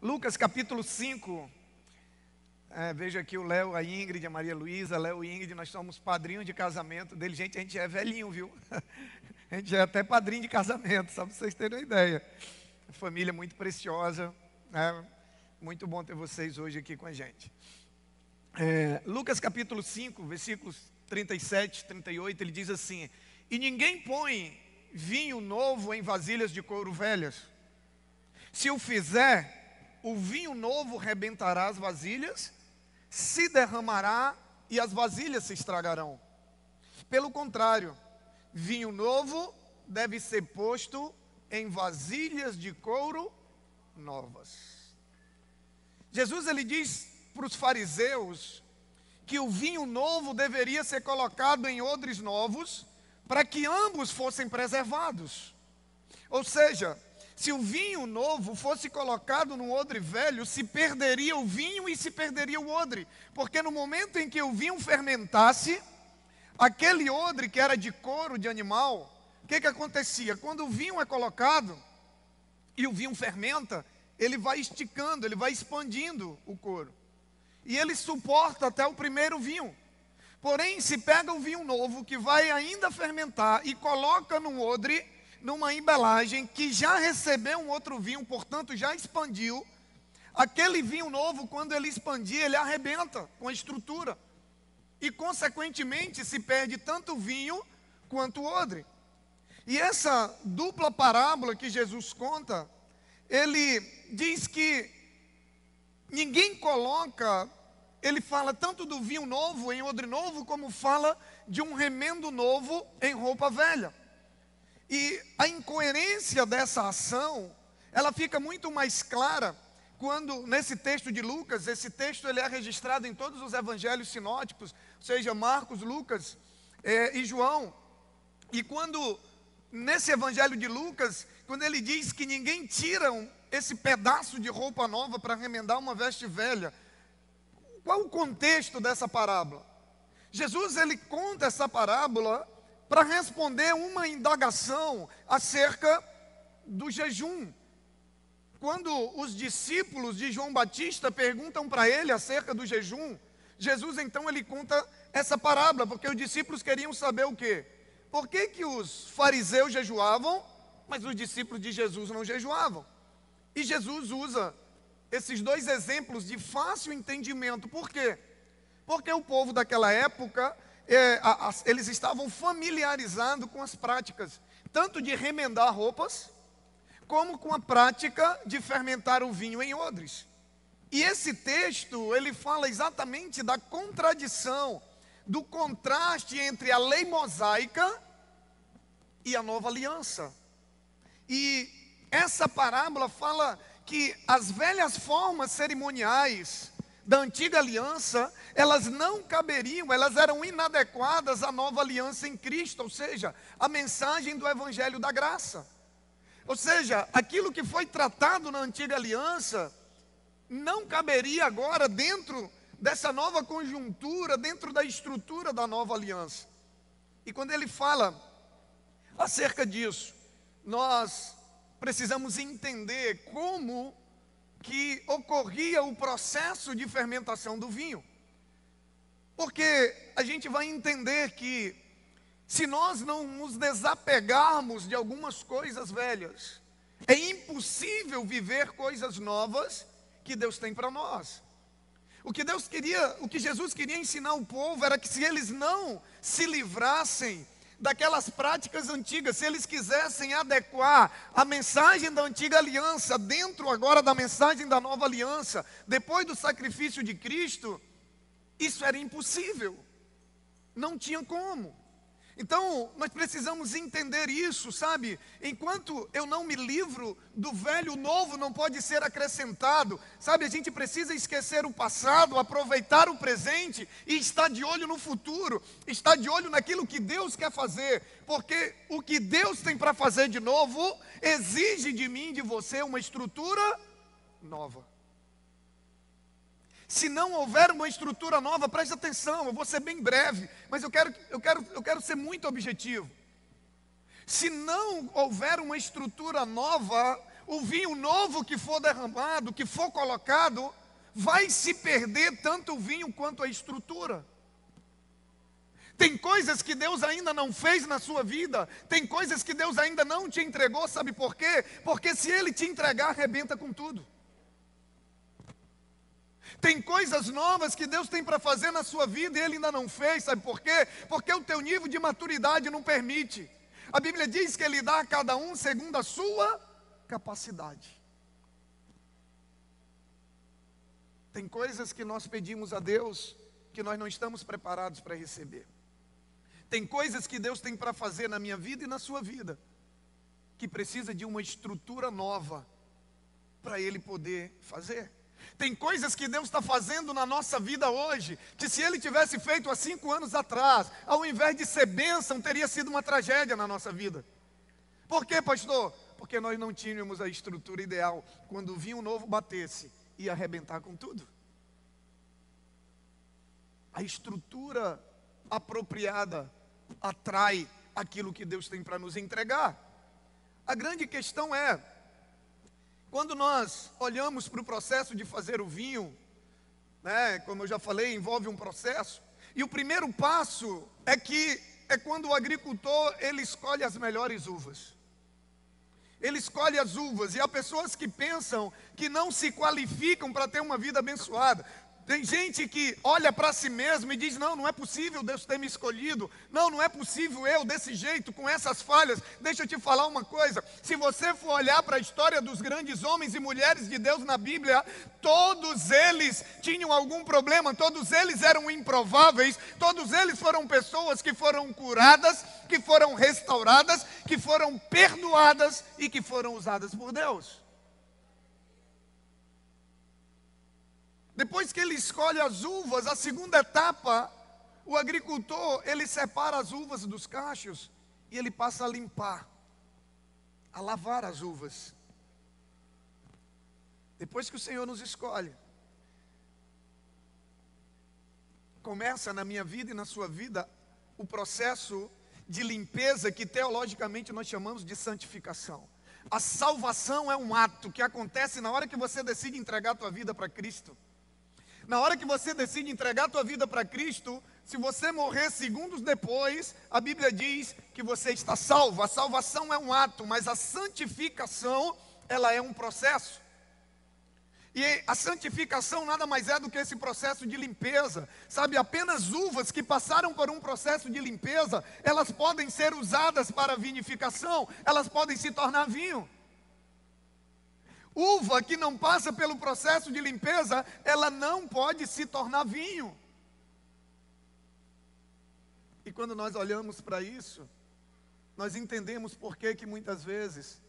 Lucas capítulo 5. Vejo aqui o Léo, a Ingrid, a Maria Luísa. Léo e Ingrid, nós somos padrinhos de casamento dele. Gente, a gente é velhinho, viu? A gente já é até padrinho de casamento, só para vocês terem uma ideia. Família muito preciosa, né? Muito bom ter vocês hoje aqui com a gente. Lucas capítulo 5, versículos 37, 38, ele diz assim: E ninguém põe vinho novo em vasilhas de couro velhas. Se o fizer, o vinho novo rebentará as vasilhas, se derramará e as vasilhas se estragarão. Pelo contrário, vinho novo deve ser posto em vasilhas de couro novas. Jesus, ele diz para os fariseus que o vinho novo deveria ser colocado em odres novos para que ambos fossem preservados. Ou seja, se o vinho novo fosse colocado num odre velho, se perderia o vinho e se perderia o odre. Porque no momento em que o vinho fermentasse, aquele odre que era de couro de animal, o que acontecia? Quando o vinho é colocado e o vinho fermenta, ele vai esticando, ele vai expandindo o couro. E ele suporta até o primeiro vinho. Porém, se pega o vinho novo, que vai ainda fermentar, e coloca num odre, numa embelagem, que já recebeu um outro vinho, portanto já expandiu, aquele vinho novo, quando ele expandir, ele arrebenta com a estrutura. E, consequentemente, se perde tanto o vinho quanto o odre. E essa dupla parábola que Jesus conta, ele diz que ninguém coloca, ele fala tanto do vinho novo em odre novo, como fala de um remendo novo em roupa velha. E a incoerência dessa ação, ela fica muito mais clara quando, nesse texto de Lucas, esse texto ele é registrado em todos os evangelhos sinóticos, ou seja, Marcos, Lucas e João. E quando, nesse evangelho de Lucas, quando ele diz que ninguém tira esse pedaço de roupa nova para remendar uma veste velha, qual o contexto dessa parábola? Jesus, ele conta essa parábola para responder uma indagação acerca do jejum. Quando os discípulos de João Batista perguntam para ele acerca do jejum, Jesus então ele conta essa parábola, porque os discípulos queriam saber o quê? Por que os fariseus jejuavam, mas os discípulos de Jesus não jejuavam? E Jesus usa esses dois exemplos de fácil entendimento. Por quê? Porque o povo daquela época, eles estavam familiarizados com as práticas, tanto de remendar roupas, como com a prática de fermentar o vinho em odres. E esse texto, ele fala exatamente da contradição, do contraste entre a lei mosaica e a nova aliança. E essa parábola fala que as velhas formas cerimoniais da antiga aliança, elas não caberiam, elas eram inadequadas à nova aliança em Cristo, ou seja, a mensagem do evangelho da graça. Ou seja, aquilo que foi tratado na antiga aliança não caberia agora dentro dessa nova conjuntura, dentro da estrutura da nova aliança. E quando ele fala acerca disso, nós precisamos entender como que ocorria o processo de fermentação do vinho. Porque a gente vai entender que se nós não nos desapegarmos de algumas coisas velhas, é impossível viver coisas novas que Deus tem para nós. O que Jesus queria ensinar ao povo era que se eles não se livrassem daquelas práticas antigas, se eles quisessem adequar a mensagem da antiga aliança dentro agora da mensagem da nova aliança, depois do sacrifício de Cristo, isso era impossível, não tinha como. Então, nós precisamos entender isso, sabe? Enquanto eu não me livro do velho, o novo não pode ser acrescentado, sabe? A gente precisa esquecer o passado, aproveitar o presente e estar de olho no futuro, estar de olho naquilo que Deus quer fazer, porque o que Deus tem para fazer de novo, exige de mim e de você uma estrutura nova. Se não houver uma estrutura nova, preste atenção, eu vou ser bem breve, mas eu quero ser muito objetivo. Se não houver uma estrutura nova, o vinho novo que for derramado, que for colocado, vai se perder tanto o vinho quanto a estrutura. Tem coisas que Deus ainda não fez na sua vida, tem coisas que Deus ainda não te entregou, sabe por quê? Porque se Ele te entregar, arrebenta com tudo. Tem coisas novas que Deus tem para fazer na sua vida e Ele ainda não fez, sabe por quê? Porque o teu nível de maturidade não permite. A Bíblia diz que Ele dá a cada um segundo a sua capacidade. Tem coisas que nós pedimos a Deus que nós não estamos preparados para receber. Tem coisas que Deus tem para fazer na minha vida e na sua vida, que precisa de uma estrutura nova para Ele poder fazer. Tem coisas que Deus está fazendo na nossa vida hoje, que se Ele tivesse feito há 5 anos atrás, ao invés de ser bênção, teria sido uma tragédia na nossa vida. Por quê, pastor? Porque nós não tínhamos a estrutura ideal. Quando o vinho novo batesse, ia arrebentar com tudo. A estrutura apropriada atrai aquilo que Deus tem para nos entregar. A grande questão é, quando nós olhamos para o processo de fazer o vinho, né, como eu já falei, envolve um processo, e o primeiro passo é quando o agricultor ele escolhe as melhores uvas. Ele escolhe as uvas, e há pessoas que pensam que não se qualificam para ter uma vida abençoada. Tem gente que olha para si mesmo e diz, não é possível Deus ter me escolhido, não é possível eu desse jeito, com essas falhas. Deixa eu te falar uma coisa, se você for olhar para a história dos grandes homens e mulheres de Deus na Bíblia, todos eles tinham algum problema, todos eles eram improváveis, todos eles foram pessoas que foram curadas, que foram restauradas, que foram perdoadas e que foram usadas por Deus. Depois que ele escolhe as uvas, a segunda etapa, o agricultor, ele separa as uvas dos cachos e ele passa a limpar, a lavar as uvas. Depois que o Senhor nos escolhe, começa na minha vida e na sua vida o processo de limpeza que teologicamente nós chamamos de santificação. A salvação é um ato que acontece na hora que você decide entregar a tua vida para Cristo. Na hora que você decide entregar a tua vida para Cristo, se você morrer segundos depois, a Bíblia diz que você está salvo. A salvação é um ato, mas a santificação, ela é um processo. E a santificação nada mais é do que esse processo de limpeza. Sabe, apenas uvas que passaram por um processo de limpeza, elas podem ser usadas para vinificação, elas podem se tornar vinho. Uva que não passa pelo processo de limpeza, ela não pode se tornar vinho. E quando nós olhamos para isso, nós entendemos por que muitas vezes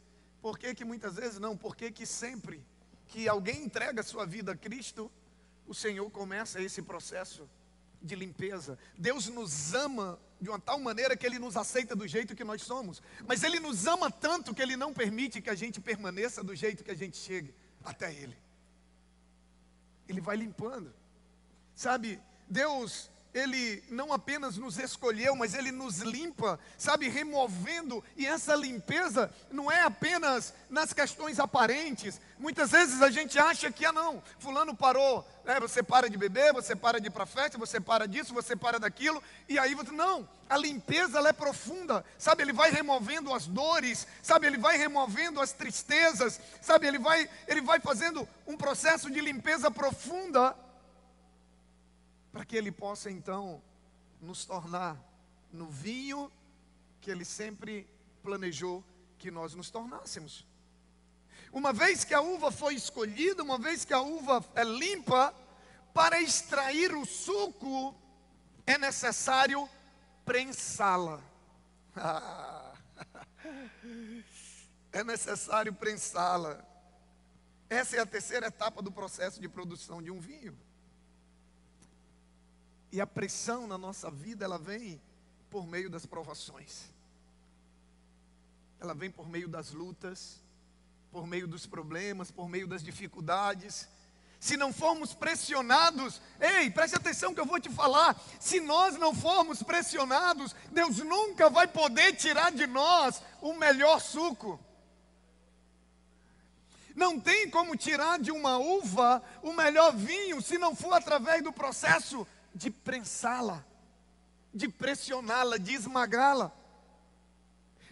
sempre que alguém entrega a sua vida a Cristo, o Senhor começa esse processo de limpeza. Deus nos ama de uma tal maneira que Ele nos aceita do jeito que nós somos, mas Ele nos ama tanto que Ele não permite que a gente permaneça do jeito que a gente chegue até Ele. Ele vai limpando. Sabe, Deus, Ele não apenas nos escolheu, mas Ele nos limpa, sabe, removendo. E essa limpeza não é apenas nas questões aparentes. Muitas vezes a gente acha que, não, fulano parou, você para de beber, você para de ir para a festa, você para disso, você para daquilo, e aí você, não, a limpeza ela é profunda, sabe, Ele vai removendo as dores, sabe, Ele vai removendo as tristezas, sabe, Ele vai fazendo um processo de limpeza profunda, para que Ele possa então nos tornar no vinho que Ele sempre planejou que nós nos tornássemos. Uma vez que a uva foi escolhida, uma vez que a uva é limpa, para extrair o suco é necessário prensá-la. É necessário prensá-la. Essa é a terceira etapa do processo de produção de um vinho. E a pressão na nossa vida, ela vem por meio das provações. Ela vem por meio das lutas, por meio dos problemas, por meio das dificuldades. Se não formos pressionados, preste atenção que eu vou te falar. Se nós não formos pressionados, Deus nunca vai poder tirar de nós o melhor suco. Não tem como tirar de uma uva o melhor vinho se não for através do processo de prensá-la, de pressioná-la, de esmagá-la.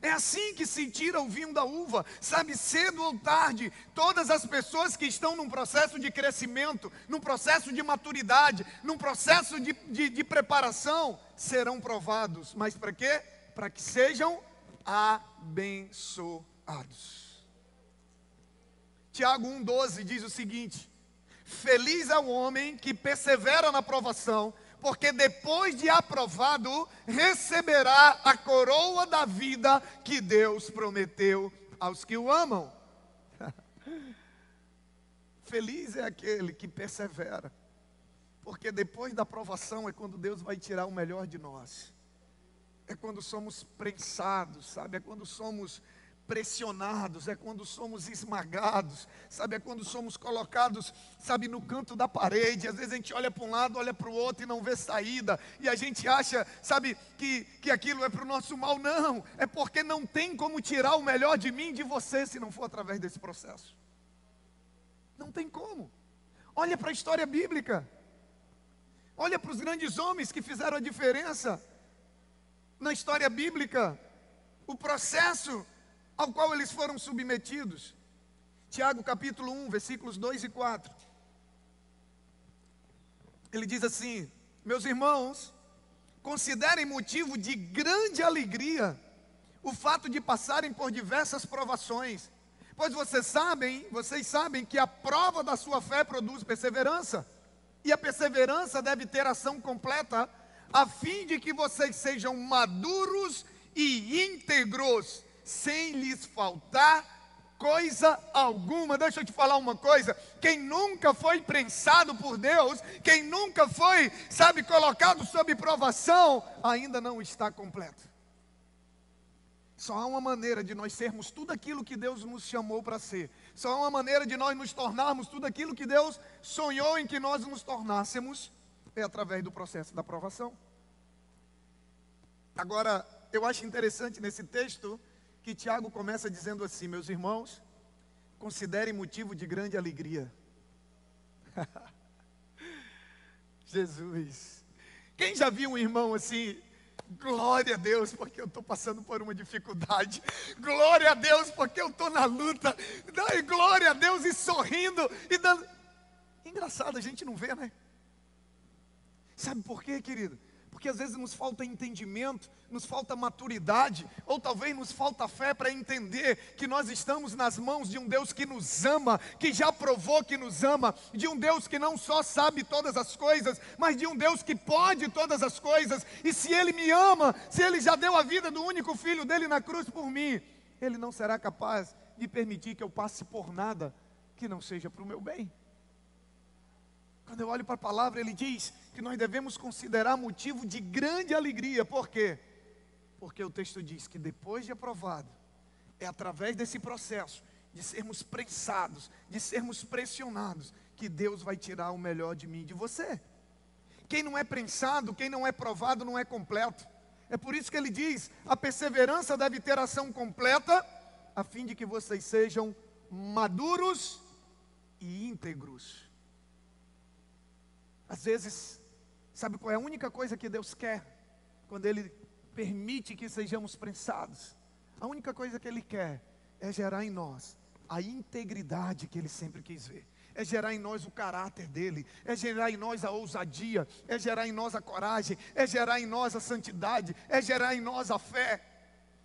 É assim que se tira o vinho da uva, sabe, cedo ou tarde, todas as pessoas que estão num processo de crescimento, num processo de maturidade, num processo de preparação, serão provados. Mas para quê? Para que sejam abençoados. Tiago 1,12 diz o seguinte: feliz é o homem que persevera na provação, porque depois de aprovado, receberá a coroa da vida que Deus prometeu aos que o amam. Feliz é aquele que persevera, porque depois da aprovação é quando Deus vai tirar o melhor de nós. É quando somos prensados, sabe? É quando somos pressionados, é quando somos esmagados, sabe, é quando somos colocados, sabe, no canto da parede. Às vezes a gente olha para um lado, olha para o outro e não vê saída, e a gente acha, sabe, que aquilo é para o nosso mal. Não, é porque não tem como tirar o melhor de mim e de você se não for através desse processo. Não tem como. Olha para a história bíblica, olha para os grandes homens que fizeram a diferença na história bíblica, o processo ao qual eles foram submetidos. Tiago capítulo 1, versículos 2 e 4. Ele diz assim: meus irmãos, considerem motivo de grande alegria o fato de passarem por diversas provações, pois vocês sabem que a prova da sua fé produz perseverança, e a perseverança deve ter ação completa, a fim de que vocês sejam maduros e íntegros, sem lhes faltar coisa alguma. Deixa eu te falar uma coisa: quem nunca foi prensado por Deus, quem nunca foi, sabe, colocado sob provação, ainda não está completo. Só há uma maneira de nós sermos tudo aquilo que Deus nos chamou para ser. Só há uma maneira de nós nos tornarmos tudo aquilo que Deus sonhou em que nós nos tornássemos, é através do processo da provação. Agora, eu acho interessante nesse texto que Tiago começa dizendo assim: meus irmãos, considerem motivo de grande alegria. Jesus, quem já viu um irmão assim? Glória a Deus porque eu estou passando por uma dificuldade, glória a Deus porque eu estou na luta, glória a Deus, e sorrindo e dando. Engraçado, a gente não vê, né? Sabe por quê, querido? Porque às vezes nos falta entendimento, nos falta maturidade, ou talvez nos falta fé para entender que nós estamos nas mãos de um Deus que nos ama, que já provou que nos ama, de um Deus que não só sabe todas as coisas, mas de um Deus que pode todas as coisas. E se Ele me ama, se Ele já deu a vida do único Filho dEle na cruz por mim, Ele não será capaz de permitir que eu passe por nada que não seja para o meu bem. Quando eu olho para a palavra, ele diz que nós devemos considerar motivo de grande alegria. Por quê? Porque o texto diz que depois de aprovado, é através desse processo de sermos prensados, de sermos pressionados, que Deus vai tirar o melhor de mim e de você. Quem não é prensado, quem não é provado, não é completo. É por isso que ele diz: a perseverança deve ter ação completa, a fim de que vocês sejam maduros e íntegros. Às vezes, sabe qual é a única coisa que Deus quer? Quando Ele permite que sejamos prensados, a única coisa que Ele quer é gerar em nós a integridade que Ele sempre quis ver. É gerar em nós o caráter dEle, é gerar em nós a ousadia, é gerar em nós a coragem, é gerar em nós a santidade, é gerar em nós a fé.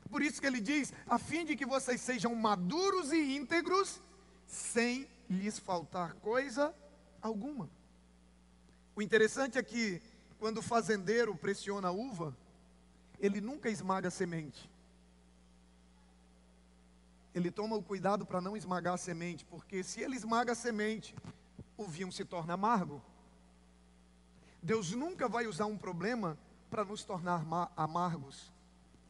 Por isso que Ele diz: a fim de que vocês sejam maduros e íntegros, sem lhes faltar coisa alguma. O interessante é que, quando o fazendeiro pressiona a uva, ele nunca esmaga a semente. Ele toma o cuidado para não esmagar a semente, porque se ele esmaga a semente, o vinho se torna amargo. Deus nunca vai usar um problema para nos tornar amargos.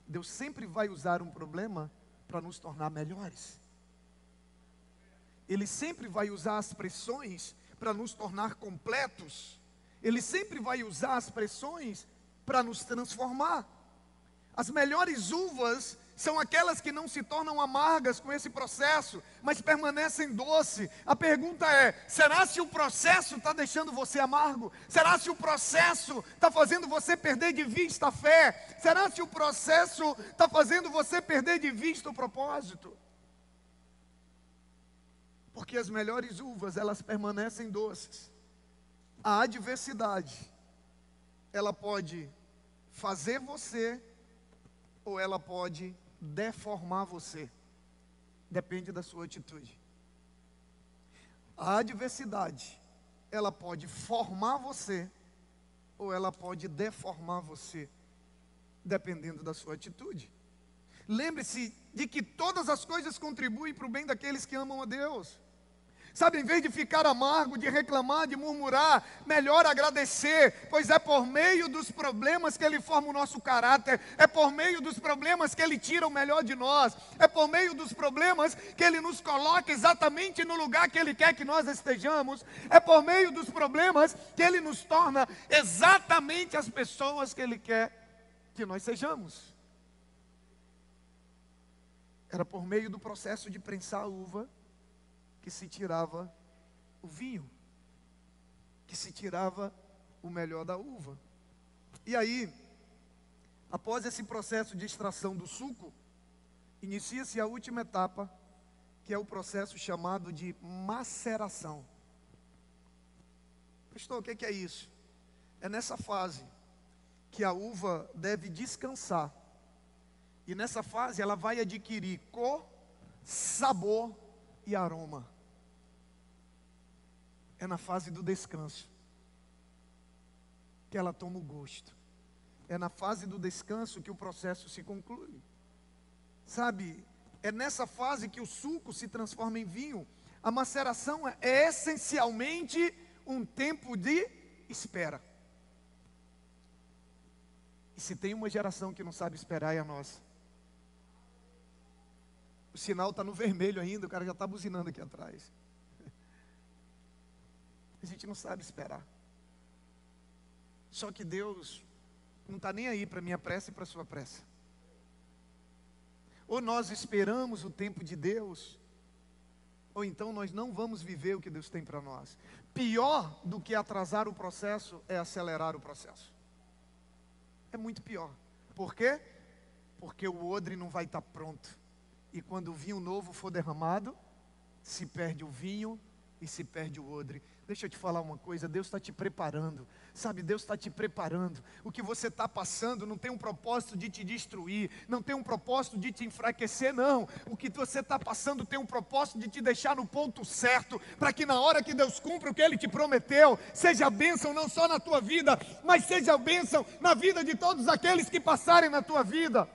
Deus sempre vai usar um problema para nos tornar melhores. Ele sempre vai usar as pressões para nos tornar completos. Ele sempre vai usar as pressões para nos transformar. As melhores uvas são aquelas que não se tornam amargas com esse processo, mas permanecem doce. A pergunta é: será se o processo está deixando você amargo? Será se o processo está fazendo você perder de vista a fé? Será se o processo está fazendo você perder de vista o propósito? Porque as melhores uvas, elas permanecem doces. A adversidade, ela pode fazer você, ou ela pode deformar você. Depende da sua atitude. A adversidade, ela pode formar você, ou ela pode deformar você, dependendo da sua atitude. Lembre-se de que todas as coisas contribuem para o bem daqueles que amam a Deus. Sabe, em vez de ficar amargo, de reclamar, de murmurar, melhor agradecer, pois é por meio dos problemas que Ele forma o nosso caráter, é por meio dos problemas que Ele tira o melhor de nós, é por meio dos problemas que Ele nos coloca exatamente no lugar que Ele quer que nós estejamos, é por meio dos problemas que Ele nos torna exatamente as pessoas que Ele quer que nós sejamos. Era por meio do processo de prensar a uva que se tirava o vinho, que se tirava o melhor da uva. E aí, após esse processo de extração do suco, inicia-se a última etapa, que é o processo chamado de maceração. Pastor, o que é isso? É nessa fase que a uva deve descansar. E nessa fase ela vai adquirir cor, sabor e aroma. É na fase do descanso que ela toma o gosto. É na fase do descanso que o processo se conclui. Sabe, é nessa fase que o suco se transforma em vinho. A maceração é essencialmente um tempo de espera. E se tem uma geração que não sabe esperar, é a nossa. O sinal está no vermelho ainda, o cara já está buzinando aqui atrás. A gente não sabe esperar. Só que Deus não está nem aí para a minha pressa e para a sua pressa. Ou nós esperamos o tempo de Deus, ou então nós não vamos viver o que Deus tem para nós. Pior do que atrasar o processo é acelerar o processo. É muito pior. Por quê? Porque o odre não vai estar pronto. E quando o vinho novo for derramado, se perde o vinho e se perde o odre. Deixa eu te falar uma coisa, Deus está te preparando. Sabe, Deus está te preparando. O que você está passando não tem um propósito de te destruir, não tem um propósito de te enfraquecer, não. O que você está passando tem um propósito de te deixar no ponto certo, para que na hora que Deus cumpra o que Ele te prometeu, seja bênção não só na tua vida, mas seja bênção na vida de todos aqueles que passarem na tua vida.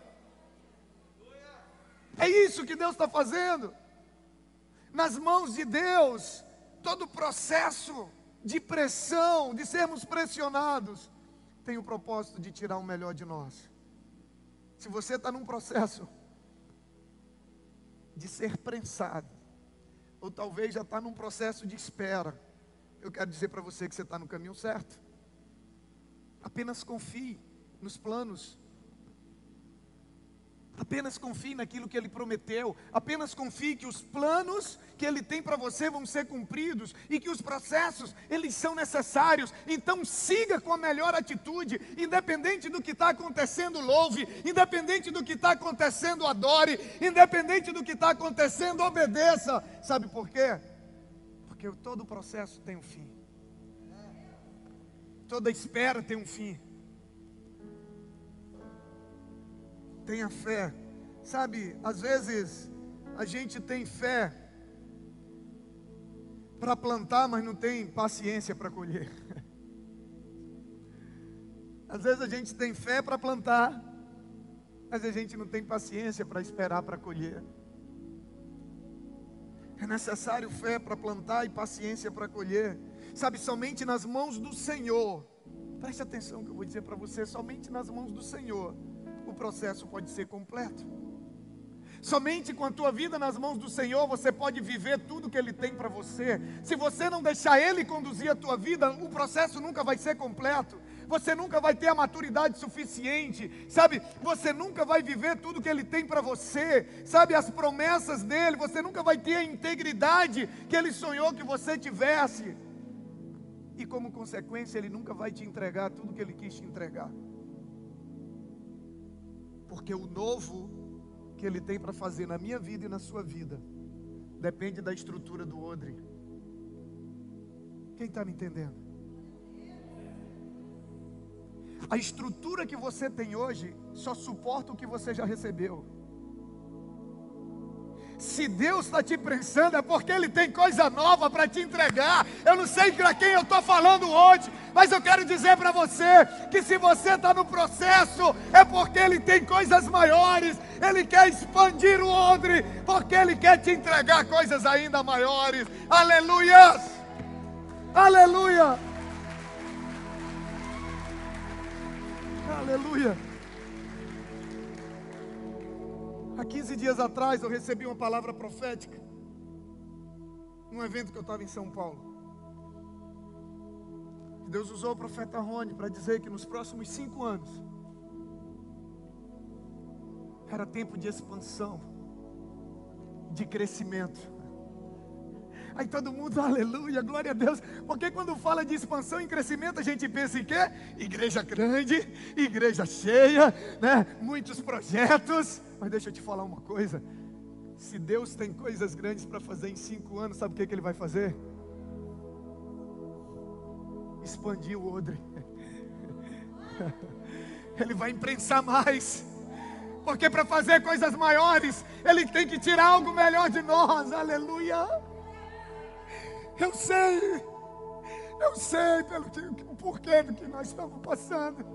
É isso que Deus está fazendo. Nas mãos de Deus, todo o processo de pressão, de sermos pressionados, tem o propósito de tirar o melhor de nós. Se você está num processo de ser prensado, ou talvez já está num processo de espera, eu quero dizer para você que você está no caminho certo. Apenas confie nos planos. Apenas confie naquilo que Ele prometeu. Apenas confie que os planos que Ele tem para você vão ser cumpridos. E que os processos, eles são necessários. Então siga com a melhor atitude. Independente do que está acontecendo, louve. Independente do que está acontecendo, adore. Independente do que está acontecendo, obedeça. Sabe por quê? Porque todo o processo tem um fim. Toda espera tem um fim. Tenha fé. Sabe, às vezes a gente tem fé para plantar, mas não tem paciência para colher. Às vezes a gente tem fé para plantar, mas a gente não tem paciência para esperar para colher. É necessário fé para plantar e paciência para colher. Sabe, somente nas mãos do Senhor, preste atenção no que eu vou dizer para você, somente nas mãos do Senhor o processo pode ser completo. Somente com a tua vida nas mãos do Senhor você pode viver tudo que Ele tem para você. Se você não deixar Ele conduzir a tua vida, o processo nunca vai ser completo. Você nunca vai ter a maturidade suficiente, sabe? Você nunca vai viver tudo que Ele tem para você, sabe? As promessas dEle, você nunca vai ter a integridade que Ele sonhou que você tivesse. E como consequência, Ele nunca vai te entregar tudo que Ele quis te entregar. Porque o novo que Ele tem para fazer na minha vida e na sua vida depende da estrutura do odre. Quem está me entendendo? A estrutura que você tem hoje só suporta o que você já recebeu. Se Deus está te prensando é porque Ele tem coisa nova para te entregar. Eu não sei para quem eu estou falando hoje, mas eu quero dizer para você que se você está no processo é porque Ele tem coisas maiores. Ele quer expandir o odre, porque Ele quer te entregar coisas ainda maiores. Aleluias! Aleluia! Aleluia! Há 15 dias atrás eu recebi uma palavra profética num evento que eu estava em São Paulo. Deus usou o profeta Rony para dizer que nos próximos 5 anos era tempo de expansão, de crescimento. Aí todo mundo, aleluia, glória a Deus. Porque quando fala de expansão e crescimento, a gente pensa em quê? Igreja grande, igreja cheia, né? Muitos projetos. Mas deixa eu te falar uma coisa. Se Deus tem coisas grandes para fazer em 5 anos, sabe o que Ele vai fazer? Expandir o odre. Ele vai imprensar mais. Porque para fazer coisas maiores, Ele tem que tirar algo melhor de nós. Aleluia. Eu sei o porquê do que nós estamos passando.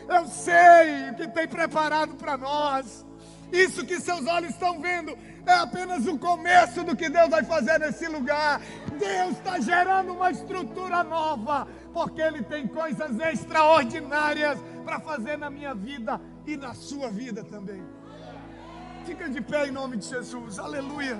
Eu sei o que tem preparado para nós. Isso que seus olhos estão vendo é apenas o começo do que Deus vai fazer nesse lugar. Deus está gerando uma estrutura nova, porque Ele tem coisas extraordinárias para fazer na minha vida e na sua vida também. Fica de pé em nome de Jesus, aleluia.